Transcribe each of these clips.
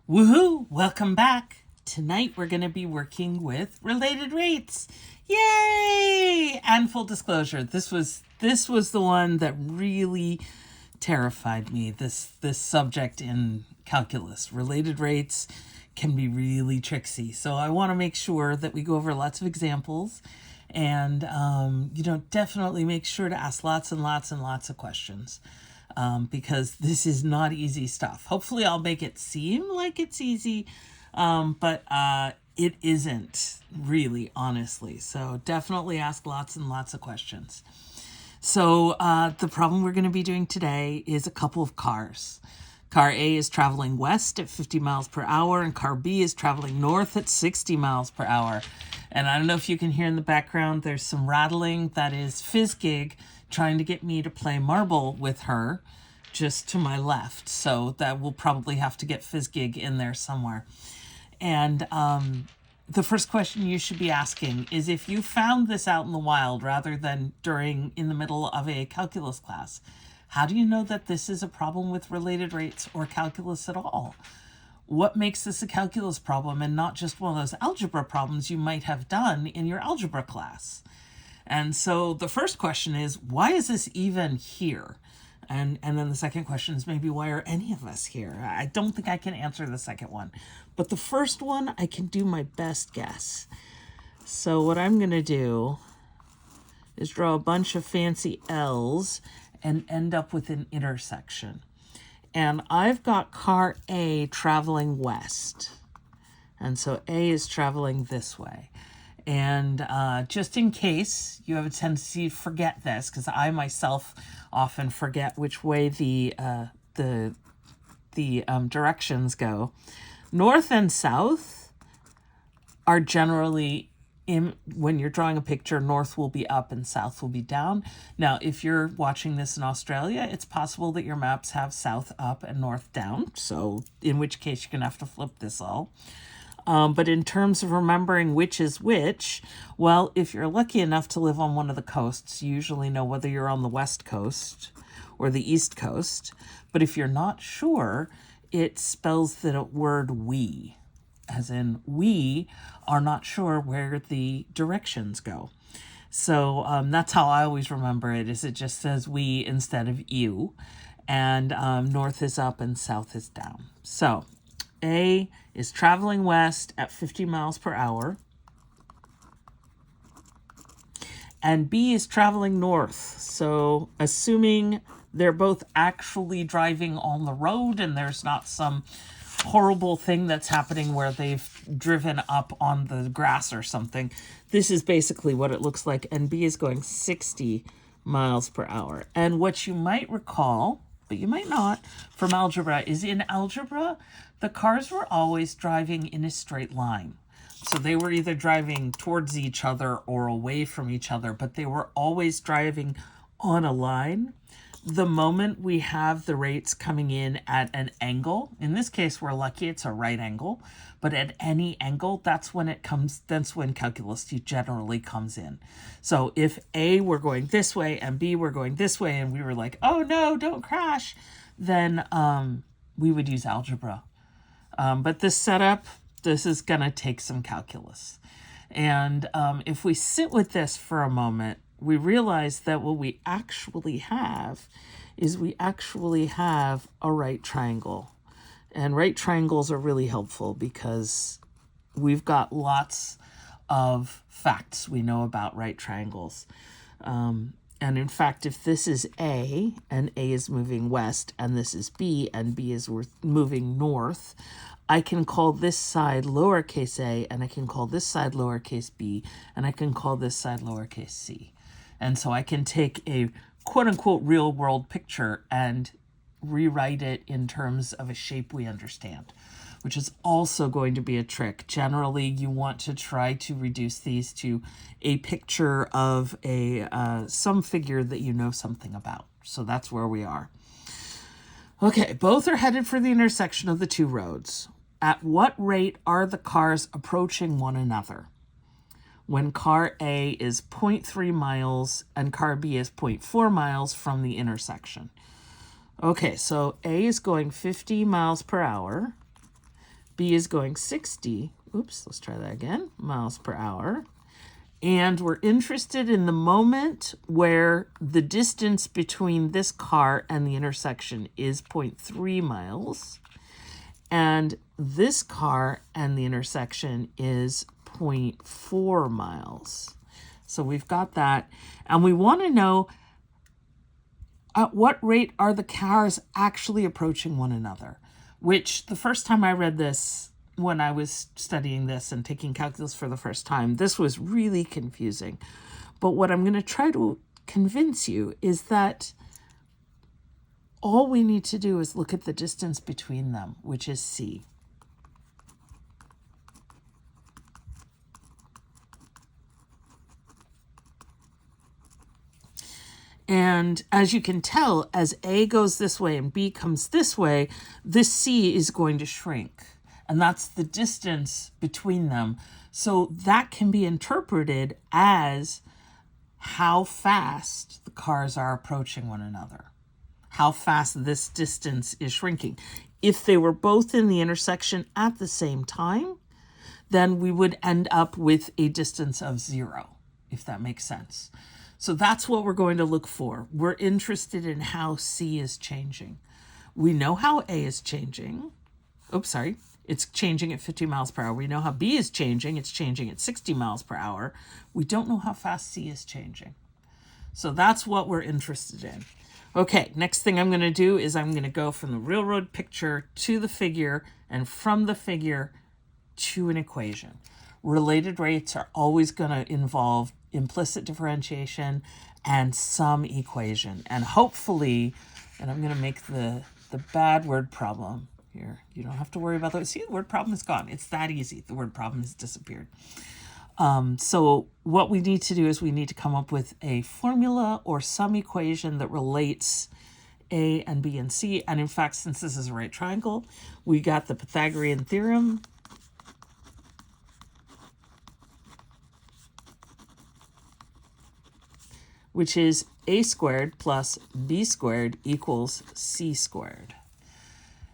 Woohoo! Welcome back. Tonight we're going to be working with related rates. Yay! And full disclosure, this was the one that really terrified me. This subject in calculus. Related rates can be really tricksy. So I want to make sure that we go over lots of examples and definitely make sure to ask lots and lots and lots of questions. Because this is not easy stuff. Hopefully I'll make it seem like it's easy, but it isn't really, honestly. So definitely ask lots and lots of questions. So the problem we're going to be doing today is a couple of cars. Car A is traveling west at 50 miles per hour, and car B is traveling north at 60 miles per hour. And I don't know if you can hear in the background, there's some rattling. That is Fizzgig trying to get me to play marble with her just to my left. So that we'll probably have to get Fizzgig in there somewhere. And the first question you should be asking is, if you found this out in the wild rather than in the middle of a calculus class, how do you know that this is a problem with related rates or calculus at all? What makes this a calculus problem and not just one of those algebra problems you might have done in your algebra class? And so the first question is, why is this even here? And then the second question is, maybe, why are any of us here? I don't think I can answer the second one. But the first one, I can do my best guess. So what I'm going to do is draw a bunch of fancy L's and end up with an intersection. And I've got car A traveling west. And so A is traveling this way. And just in case you have a tendency to forget this, because I myself often forget which way the directions go, north and south are generally when you're drawing a picture, north will be up and south will be down. Now, if you're watching this in Australia, it's possible that your maps have south up and north down. So in which case you're going to have to flip this all. But in terms of remembering which is which, well, if you're lucky enough to live on one of the coasts, you usually know whether you're on the west coast or the east coast. But if you're not sure, it spells the word we, as in we are not sure where the directions go. So that's how I always remember it, is it just says we instead of you. And north is up and south is down. So A is traveling west at 50 miles per hour. And B is traveling north. So assuming they're both actually driving on the road and there's not some horrible thing that's happening where they've driven up on the grass or something, this is basically what it looks like. And B is going 60 miles per hour. And what you might recall, but you might not, from algebra, is in algebra, the cars were always driving in a straight line. So they were either driving towards each other or away from each other, but they were always driving on a line. The moment we have the rates coming in at an angle, in this case, we're lucky it's a right angle, but at any angle, that's when calculus generally comes in. So if A were going this way and B were going this way, and we were like, oh no, don't crash, then we would use algebra. But this setup, this is going to take some calculus. And if we sit with this for a moment, we realize that what we actually have is a right triangle. And right triangles are really helpful because we've got lots of facts we know about right triangles. And in fact, if this is A, and A is moving west, and this is B, and B is moving north, I can call this side lowercase a, and I can call this side lowercase b, and I can call this side lowercase c. And so I can take a quote-unquote real-world picture and rewrite it in terms of a shape we understand, which is also going to be a trick. Generally, you want to try to reduce these to a picture of some figure that you know something about. So that's where we are. Okay, both are headed for the intersection of the two roads. At what rate are the cars approaching one another? When car A is 0.3 miles and car B is 0.4 miles from the intersection. Okay, so A is going 50 miles per hour. B is going 60, oops, let's try that again, miles per hour. And we're interested in the moment where the distance between this car and the intersection is 0.3 miles. And this car and the intersection is 0.4 miles. So we've got that. And we want to know at what rate are the cars actually approaching one another, which the first time I read this, when I was studying this and taking calculus for the first time, this was really confusing. But what I'm going to try to convince you is that all we need to do is look at the distance between them, which is c. And as you can tell, as A goes this way and B comes this way, this C is going to shrink. And that's the distance between them. So that can be interpreted as how fast the cars are approaching one another, how fast this distance is shrinking. If they were both in the intersection at the same time, then we would end up with a distance of 0, if that makes sense. So that's what we're going to look for. We're interested in how C is changing. We know how A is changing. Oops, sorry. It's changing at 50 miles per hour. We know how B is changing. It's changing at 60 miles per hour. We don't know how fast C is changing. So that's what we're interested in. Okay, next thing I'm going to do is I'm going to go from the railroad picture to the figure and from the figure to an equation. Related rates are always going to involve implicit differentiation and some equation. And hopefully, and I'm going to make the bad word problem here. You don't have to worry about that. See, the word problem is gone. It's that easy. The word problem has disappeared. So what we need to do is we need to come up with a formula or some equation that relates A and B and C. And in fact, since this is a right triangle, we got the Pythagorean theorem. Which is A squared plus B squared equals C squared.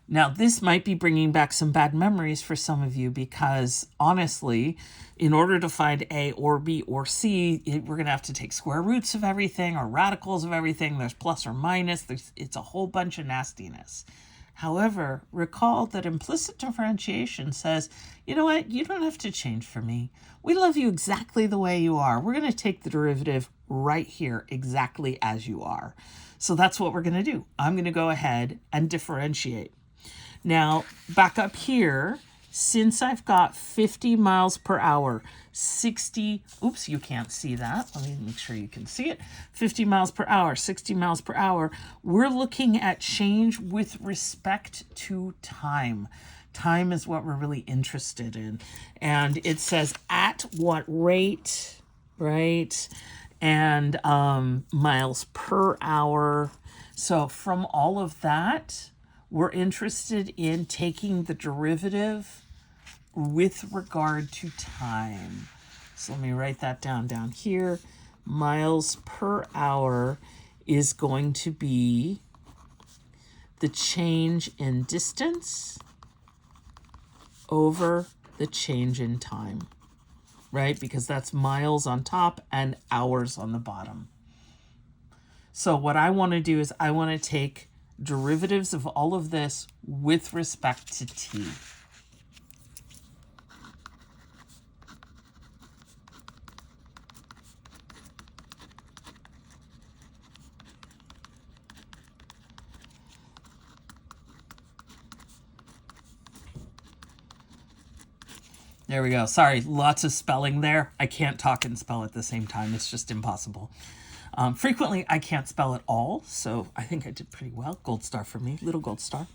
Now, this might be bringing back some bad memories for some of you because, honestly, in order to find A or B or C, we're going to have to take square roots of everything or radicals of everything. There's plus or minus. It's a whole bunch of nastiness. However, recall that implicit differentiation says, you know what, you don't have to change for me. We love you exactly the way you are. We're going to take the derivative right here exactly as you are. So that's what we're going to do. I'm going to go ahead and differentiate. Now, back up here, since I've got 50 miles per hour, 60, oops, you can't see that. Let me make sure you can see it. 50 miles per hour, 60 miles per hour. We're looking at change with respect to time. Time is what we're really interested in. And it says at what rate, right? And miles per hour. So from all of that, we're interested in taking the derivative with regard to time. So let me write that down here. Miles per hour is going to be the change in distance over the change in time, right? Because that's miles on top and hours on the bottom. So what I want to do is I want to take derivatives of all of this with respect to t. There we go. Sorry, lots of spelling there. I can't talk and spell at the same time. It's just impossible. Frequently, I can't spell at all, so I think I did pretty well. Gold star for me. Little gold star.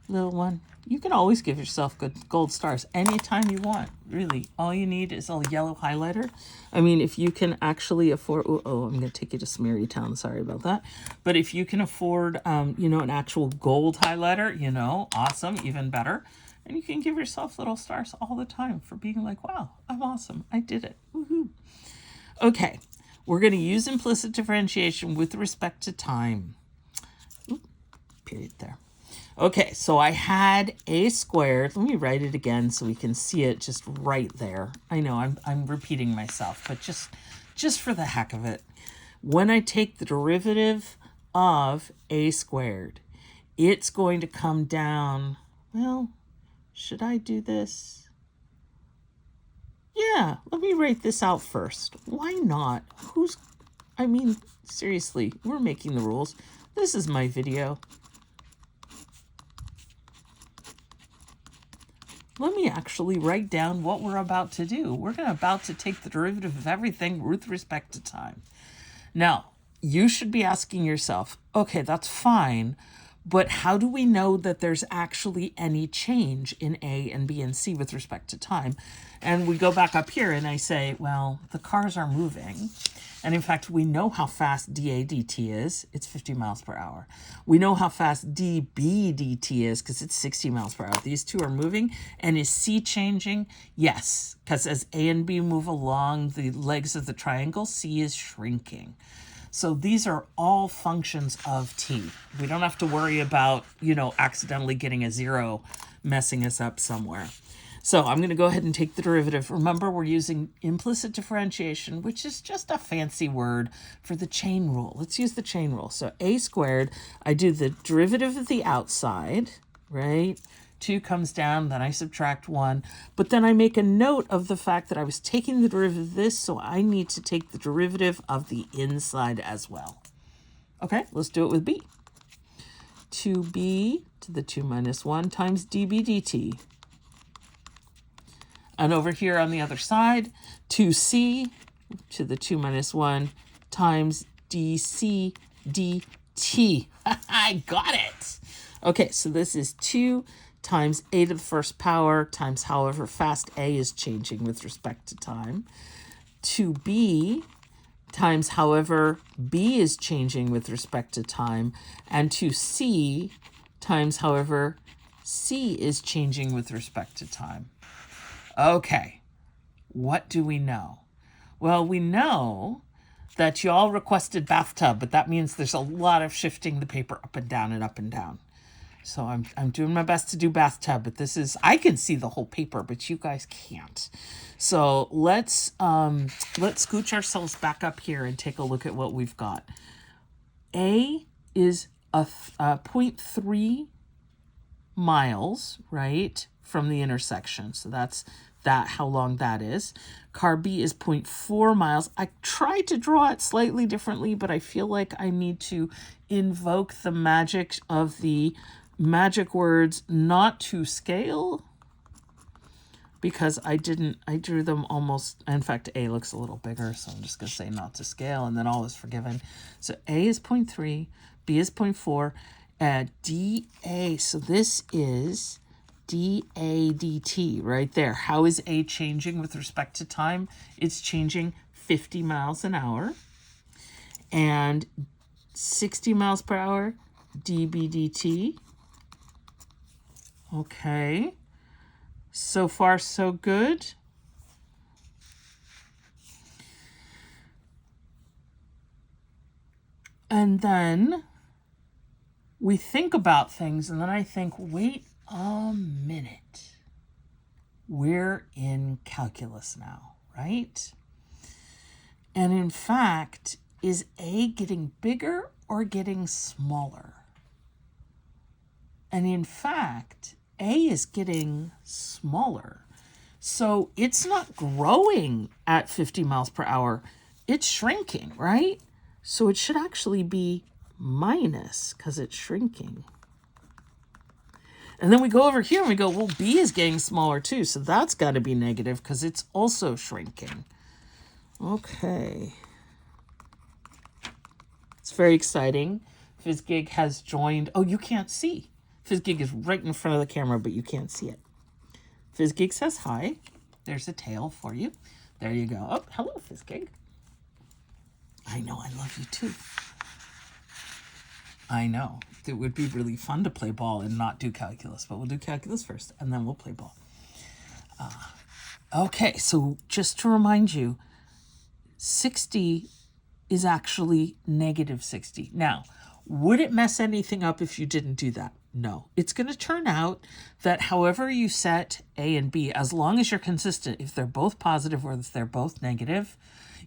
Little one. You can always give yourself good gold stars anytime you want, really. All you need is a yellow highlighter. I mean, if you can actually afford... Oh, I'm going to take you to Smeary Town. Sorry about that. But if you can afford, an actual gold highlighter, awesome, even better. And you can give yourself little stars all the time for being like, wow, I'm awesome. I did it. Woohoo. Okay. We're going to use implicit differentiation with respect to time. Oop, period there. Okay, so I had a squared. Let me write it again so we can see it just right there. I know I'm repeating myself, but just for the heck of it. When I take the derivative of a squared, it's going to come down. Well, should I do this? Yeah, let me write this out first. Why not? I mean, seriously, we're making the rules. This is my video. Let me actually write down what we're about to do. We're about to take the derivative of everything with respect to time. Now, you should be asking yourself, okay, that's fine, but how do we know that there's actually any change in A and B and C with respect to time? And we go back up here and I say, well, the cars are moving. And in fact, we know how fast dA dt is. It's 50 miles per hour. We know how fast dB dt is because it's 60 miles per hour. These two are moving. And is C changing? Yes, because as A and B move along the legs of the triangle, C is shrinking. So these are all functions of t. We don't have to worry about, accidentally getting a zero messing us up somewhere. So I'm going to go ahead and take the derivative. Remember, we're using implicit differentiation, which is just a fancy word for the chain rule. Let's use the chain rule. So a squared, I do the derivative of the outside, right? 2 comes down, then I subtract 1. But then I make a note of the fact that I was taking the derivative of this, so I need to take the derivative of the inside as well. Okay, let's do it with b. 2b to the 2 minus 1 times dB dt. And over here on the other side, 2c to the 2 minus 1 times dc dt. I got it. Okay, so this is 2 times a to the first power times however fast a is changing with respect to time. 2b times however b is changing with respect to time. And 2c times however c is changing with respect to time. Okay, what do we know? Well, we know that you all requested bathtub, but that means there's a lot of shifting the paper up and down and up and down. So I'm doing my best to do bathtub, but I can see the whole paper, but you guys can't. So let's scooch ourselves back up here and take a look at what we've got. A is a 0.3 miles, right, from the intersection. So that's how long that is. Car B is 0.4 miles. I tried to draw it slightly differently, but I feel like I need to invoke the magic of the magic words not to scale, because I drew them almost, in fact, A looks a little bigger, so I'm just going to say not to scale, and then all is forgiven. So A is 0.3, B is 0.4, dA, so this is dA dt right there. How is A changing with respect to time? It's changing 50 miles an hour. And 60 miles per hour, dB dt. Okay. So far, so good. And then we think about things, and then I think, wait a minute. We're in calculus now, right? And in fact, is A getting bigger or getting smaller? And in fact, A is getting smaller. So it's not growing at 50 miles per hour. It's shrinking, right? So it should actually be minus because it's shrinking. And then we go over here and we go, well, B is getting smaller too. So that's got to be negative because it's also shrinking. Okay. It's very exciting. FizzGig has joined. Oh, you can't see. FizzGig is right in front of the camera, but you can't see it. FizzGig says hi. There's a tail for you. There you go. Oh, hello, FizzGig. I know, I love you too. I know. It would be really fun to play ball and not do calculus, but we'll do calculus first, and then we'll play ball. Okay, so just to remind you, 60 is actually negative 60. Now, would it mess anything up if you didn't do that? No. It's going to turn out that however you set A and B, as long as you're consistent, if they're both positive or if they're both negative,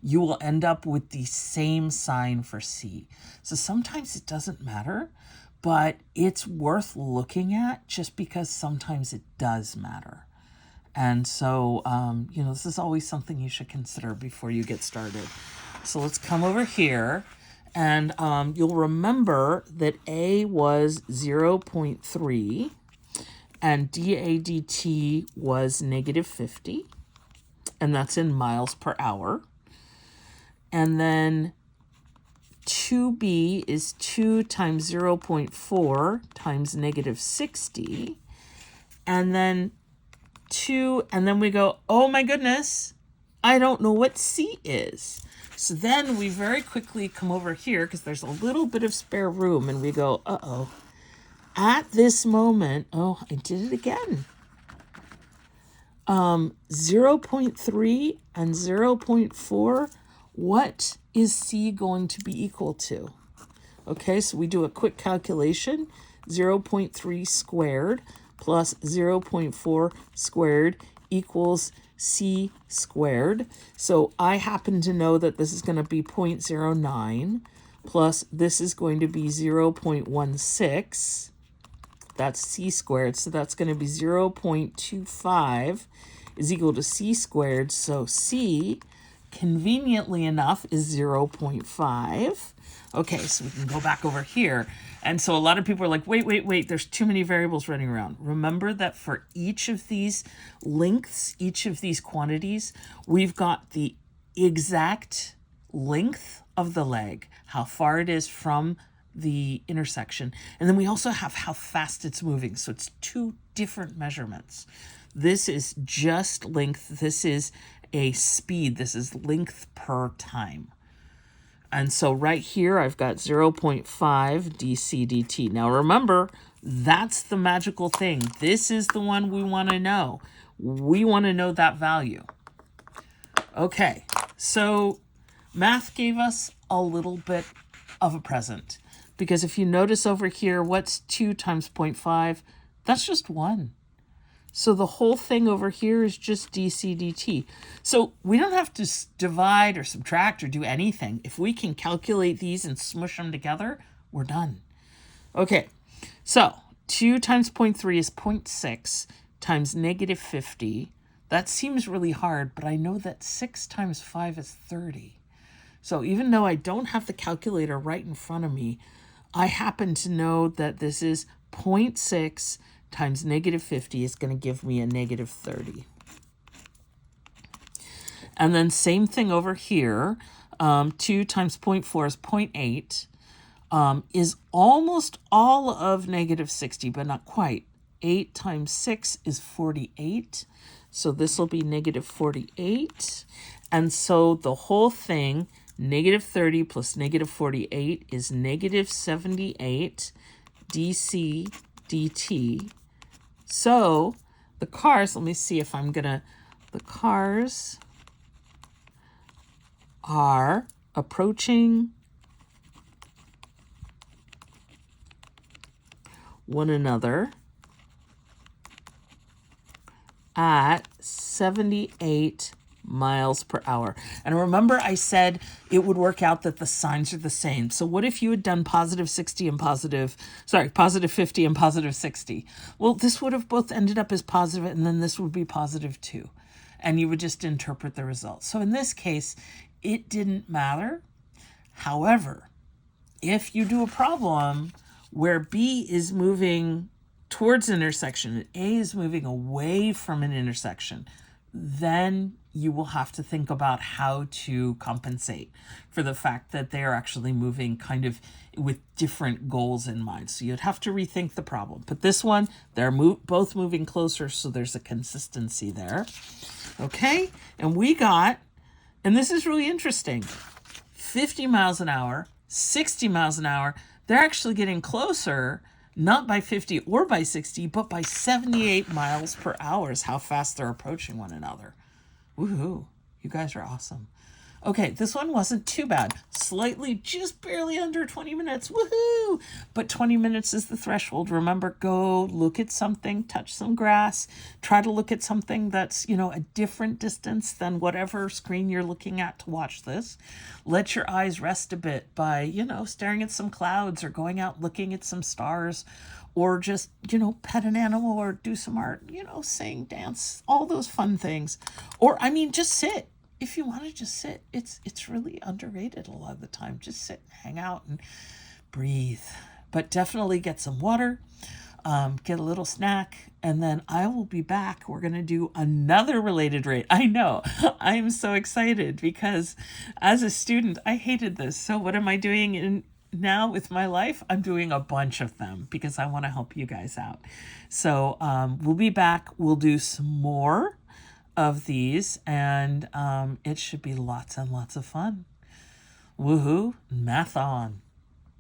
you will end up with the same sign for C. So sometimes it doesn't matter, but it's worth looking at just because sometimes it does matter. And so, this is always something you should consider before you get started. So let's come over here, and you'll remember that A was 0.3 and dA dt was negative 50, and that's in miles per hour. And then 2b is 2 times 0.4 times negative 60, and then 2, and then we go, oh my goodness, I don't know what C is. So then we very quickly come over here because there's a little bit of spare room, and we go, uh-oh. At this moment, oh, I did it again. 0.3 and 0.4, what is C going to be equal to? Okay, so we do a quick calculation. 0.3 squared plus 0.4 squared equals C squared. So I happen to know that this is going to be 0.09 plus this is going to be 0.16. That's C squared. So that's going to be 0.25 is equal to C squared. So C, conveniently enough, is 0.5. Okay, so we can go back over here. And so a lot of people are like, wait, there's too many variables running around. Remember that for each of these lengths, each of these quantities, we've got the exact length of the leg, how far it is from the intersection. And then we also have how fast it's moving. So it's two different measurements. This is just length. This is a speed. This is length per time. And so right here, I've got 0.5 dc dt. Now remember, that's the magical thing. This is the one we want to know. We want to know that value. Okay, so math gave us a little bit of a present. Because if you notice over here, what's 2 times 0.5? That's just 1. So the whole thing over here is just dc dt. So we don't have to divide or subtract or do anything. If we can calculate these and smush them together, we're done. Okay, so 2 times 0.3 is 0.6 times negative 50. That seems really hard, but I know that 6 times 5 is 30. So even though I don't have the calculator right in front of me, I happen to know that this is 0.6 times negative 50 is going to give me a negative 30. And then same thing over here. 2 times 0.4 is 0.8. Is almost all of negative 60, but not quite. 8 times 6 is 48. So this will be negative 48. And so the whole thing, negative 30 plus negative 48 is negative 78 dc dt. So the cars, let me see if I'm going to, the cars are approaching one another at 78 miles per hour. And remember I said it would work out that the signs are the same. So what if you had done positive 50 and positive 60? Well, this would have both ended up as positive, and then this would be positive too. And you would just interpret the results. So in this case, it didn't matter. However, if you do a problem where B is moving towards an intersection and A is moving away from an intersection, then you will have to think about how to compensate for the fact that they are actually moving kind of with different goals in mind. So you'd have to rethink the problem. But this one, they're both moving closer, so there's a consistency there. Okay, and we got, and this is really interesting, 50 miles an hour, 60 miles an hour. They're actually getting closer, not by 50 or by 60, but by 78 miles per hour is how fast they're approaching one another. Woohoo, you guys are awesome. Okay, this one wasn't too bad. Slightly, just barely under 20 minutes. Woohoo! But 20 minutes is the threshold. Remember, go look at something, touch some grass, try to look at something that's, a different distance than whatever screen you're looking at to watch this. Let your eyes rest a bit by, staring at some clouds or going out looking at some stars, or just, pet an animal or do some art, sing, dance, all those fun things. Or, just sit. If you want to just sit, it's really underrated a lot of the time. Just sit and hang out and breathe. But definitely get some water, get a little snack, and then I will be back. We're going to do another related rate. I know. I'm so excited because as a student, I hated this. So what am I doing now with my life? I'm doing a bunch of them because I want to help you guys out. So we'll be back. We'll do some more of these, and it should be lots and lots of fun. Woohoo, math on.